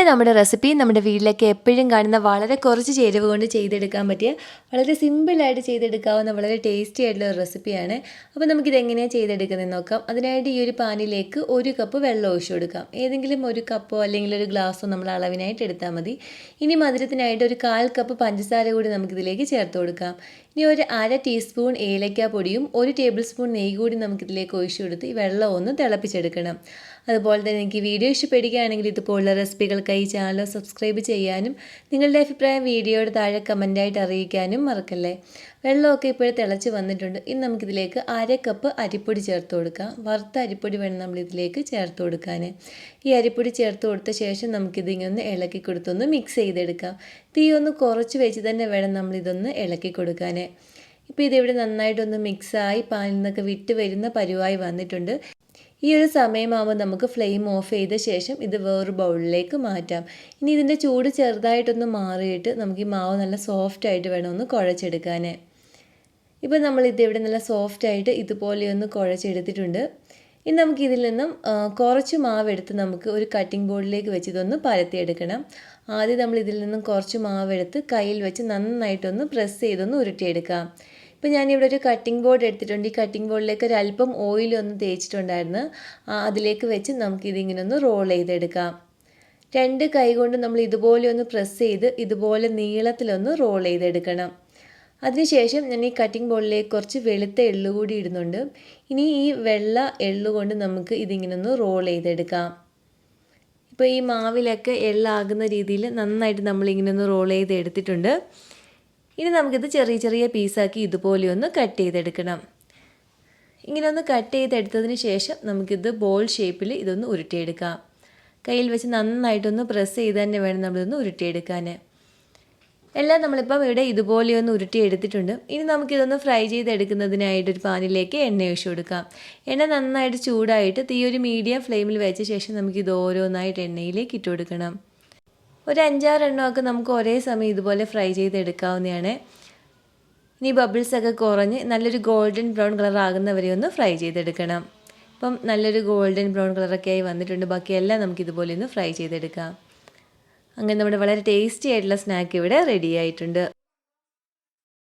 നമ്മുടെ റെസിപ്പി നമ്മുടെ വീട്ടിലേക്ക് എപ്പോഴും കാണുന്ന വളരെ കുറച്ച് ചേരുവ കൊണ്ട് ചെയ്തെടുക്കാൻ പറ്റിയ വളരെ സിമ്പിളായിട്ട് ചെയ്തെടുക്കാവുന്ന വളരെ ടേസ്റ്റി ആയിട്ടുള്ള ഒരു റെസിപ്പിയാണ്. അപ്പോൾ നമുക്കിത് എങ്ങനെയാണ് ചെയ്തെടുക്കുന്നതെന്ന് നോക്കാം. അതിനായിട്ട് ഈ ഒരു പാനിലേക്ക് 1 കപ്പ് വെള്ളം ഒഴിച്ചു കൊടുക്കാം. ഏതെങ്കിലും ഒരു കപ്പോ അല്ലെങ്കിൽ ഒരു ഗ്ലാസ്സോ നമ്മൾ അളവിനായിട്ട് എടുത്താൽ മതി. ഇനി മധുരത്തിനായിട്ട് ഒരു 1/4 കപ്പ് പഞ്ചസാര കൂടി നമുക്കിതിലേക്ക് ചേർത്ത് കൊടുക്കാം. ഇനി ഒരു 1/2 ടീസ്പൂൺ ഏലക്ക പൊടിയും 1 ടേബിൾ സ്പൂൺ നെയ്യ് കൂടി നമുക്കിതിലേക്ക് ഒഴിച്ചു കൊടുത്ത് ഈ വെള്ളം ഒന്ന് തിളപ്പിച്ചെടുക്കണം. അതുപോലെ തന്നെ എനിക്ക് വീഡിയോ ഇഷ്ടപ്പെടുകയാണെങ്കിൽ ഇതുപോലുള്ള റെസിപ്പികൾക്കായി ഈ ചാനൽ സബ്സ്ക്രൈബ് ചെയ്യാനും നിങ്ങളുടെ അഭിപ്രായം വീഡിയോയുടെ താഴെ കമൻറ്റായിട്ട് അറിയിക്കാനും മറക്കല്ലേ. വെള്ളമൊക്കെ ഇപ്പോൾ തിളച്ച് വന്നിട്ടുണ്ട്. ഇനി നമുക്കിതിലേക്ക് 1/2 കപ്പ് അരിപ്പൊടി ചേർത്ത് കൊടുക്കാം. വറുത്ത അരിപ്പൊടി വേണം നമ്മളിതിലേക്ക് ചേർത്ത് കൊടുക്കാൻ. ഈ അരിപ്പൊടി ചേർത്ത് കൊടുത്ത ശേഷം നമുക്കിതിങ്ങനെ ഇളക്കി കൊടുത്തൊന്ന് മിക്സ് ചെയ്തെടുക്കാം. തീ ഒന്ന് കുറച്ച് വെച്ച് തന്നെ വേണം നമ്മളിതൊന്ന് ഇളക്കി കൊടുക്കാൻ. ഇപ്പോൾ ഇതിവിടെ നന്നായിട്ടൊന്ന് മിക്സായി പാനിൽ നിന്നൊക്കെ വിട്ട് വരുന്ന പരുവായി വന്നിട്ടുണ്ട്. ഈ ഒരു സമയമാകുമ്പോൾ നമുക്ക് ഫ്ലെയിം ഓഫ് ചെയ്ത ശേഷം ഇത് വേറൊരു ബൗളിലേക്ക് മാറ്റാം. ഇനി ഇതിൻ്റെ ചൂട് ചെറുതായിട്ടൊന്ന് മാറിയിട്ട് നമുക്ക് ഈ മാവ് നല്ല സോഫ്റ്റായിട്ട് വേണം ഒന്ന് കുഴച്ചെടുക്കാൻ. ഇപ്പോൾ നമ്മളിതിവിടെ നല്ല സോഫ്റ്റായിട്ട് ഇതുപോലെയൊന്ന് കുഴച്ചെടുത്തിട്ടുണ്ട്. ഇനി നമുക്കിതിൽ നിന്നും കുറച്ച് മാവെടുത്ത് നമുക്ക് ഒരു കട്ടിംഗ് ബോർഡിലേക്ക് വെച്ച് ഇതൊന്ന് പരത്തിയെടുക്കണം. ആദ്യം നമ്മൾ ഇതിൽ നിന്നും കുറച്ച് മാവെടുത്ത് കയ്യിൽ വെച്ച് നന്നായിട്ടൊന്ന് പ്രസ് ചെയ്തൊന്ന് ഉരുട്ടിയെടുക്കാം. ഇപ്പോൾ ഞാനിവിടെ ഒരു കട്ടിംഗ് ബോർഡ് എടുത്തിട്ടുണ്ട്. ഈ കട്ടിംഗ് ബോർഡിലേക്ക് ഒരല്പം ഓയിലൊന്ന് തേച്ചിട്ടുണ്ടായിരുന്നു. അതിലേക്ക് വെച്ച് നമുക്കിതിങ്ങനെ ഒന്ന് റോൾ ചെയ്തെടുക്കാം. 2 കൈ കൊണ്ട് നമ്മൾ ഇതുപോലെ ഒന്ന് പ്രസ് ചെയ്ത് ഇതുപോലെ നീളത്തിലൊന്ന് റോൾ ചെയ്തെടുക്കണം. അതിനുശേഷം ഞാൻ ഈ കട്ടിംഗ് ബോർഡിലേക്ക് കുറച്ച് വെളുത്ത എള്ളു കൂടി ഇടുന്നുണ്ട്. ഇനി ഈ വെള്ള എള്ളു കൊണ്ട് നമുക്ക് ഇതിങ്ങനെ ഒന്ന് റോൾ ചെയ്തെടുക്കാം. ഇപ്പോൾ ഈ മാവിലൊക്കെ എള്ളാകുന്ന രീതിയിൽ നന്നായിട്ട് നമ്മളിങ്ങനെ ഒന്ന് റോൾ ചെയ്ത് എടുത്തിട്ടുണ്ട്. ഇനി നമുക്കിത് ചെറിയ ചെറിയ പീസാക്കി ഇതുപോലെ ഒന്ന് കട്ട് ചെയ്തെടുക്കണം. ഇങ്ങനെ ഒന്ന് കട്ട് ചെയ്തെടുത്തതിന് ശേഷം നമുക്കിത് ബോൾ ഷേപ്പിൽ ഇതൊന്ന് ഉരുട്ടിയെടുക്കാം. കയ്യിൽ വെച്ച് നന്നായിട്ടൊന്ന് പ്രസ് ചെയ്ത് തന്നെ വേണം നമ്മളിതൊന്ന് ഉരുട്ടിയെടുക്കാൻ. എല്ലാം നമ്മളിപ്പം ഇവിടെ ഇതുപോലെ ഒന്ന് ഉരുട്ടിയെടുത്തിട്ടുണ്ട്. ഇനി നമുക്കിതൊന്ന് ഫ്രൈ ചെയ്തെടുക്കുന്നതിനായിട്ടൊരു പാനിലേക്ക് എണ്ണ ഒഴിച്ചു കൊടുക്കാം. എണ്ണ നന്നായിട്ട് ചൂടായിട്ട് തീ ഒരു മീഡിയം ഫ്ലെയിമിൽ വെച്ച ശേഷം നമുക്കിത് ഓരോന്നായിട്ട് എണ്ണയിലേക്ക് ഇട്ട് കൊടുക്കണം. ഒരു 5-6 എണ്ണമൊക്കെ നമുക്ക് ഒരേ സമയം ഇതുപോലെ ഫ്രൈ ചെയ്തെടുക്കാവുന്നതാണ്. ഇനി ബബിൾസൊക്കെ കുറഞ്ഞ് നല്ലൊരു ഗോൾഡൻ ബ്രൗൺ കളർ ആകുന്നവരെ ഒന്ന് ഫ്രൈ ചെയ്തെടുക്കണം. ഇപ്പം നല്ലൊരു ഗോൾഡൻ ബ്രൗൺ കളറൊക്കെ ആയി വന്നിട്ടുണ്ട്. ബാക്കിയെല്ലാം നമുക്കിതുപോലെ ഒന്ന് ഫ്രൈ ചെയ്തെടുക്കാം. അങ്ങനെ നമ്മുടെ വളരെ ടേസ്റ്റി ആയിട്ടുള്ള സ്നാക്ക് ഇവിടെ റെഡി ആയിട്ടുണ്ട്.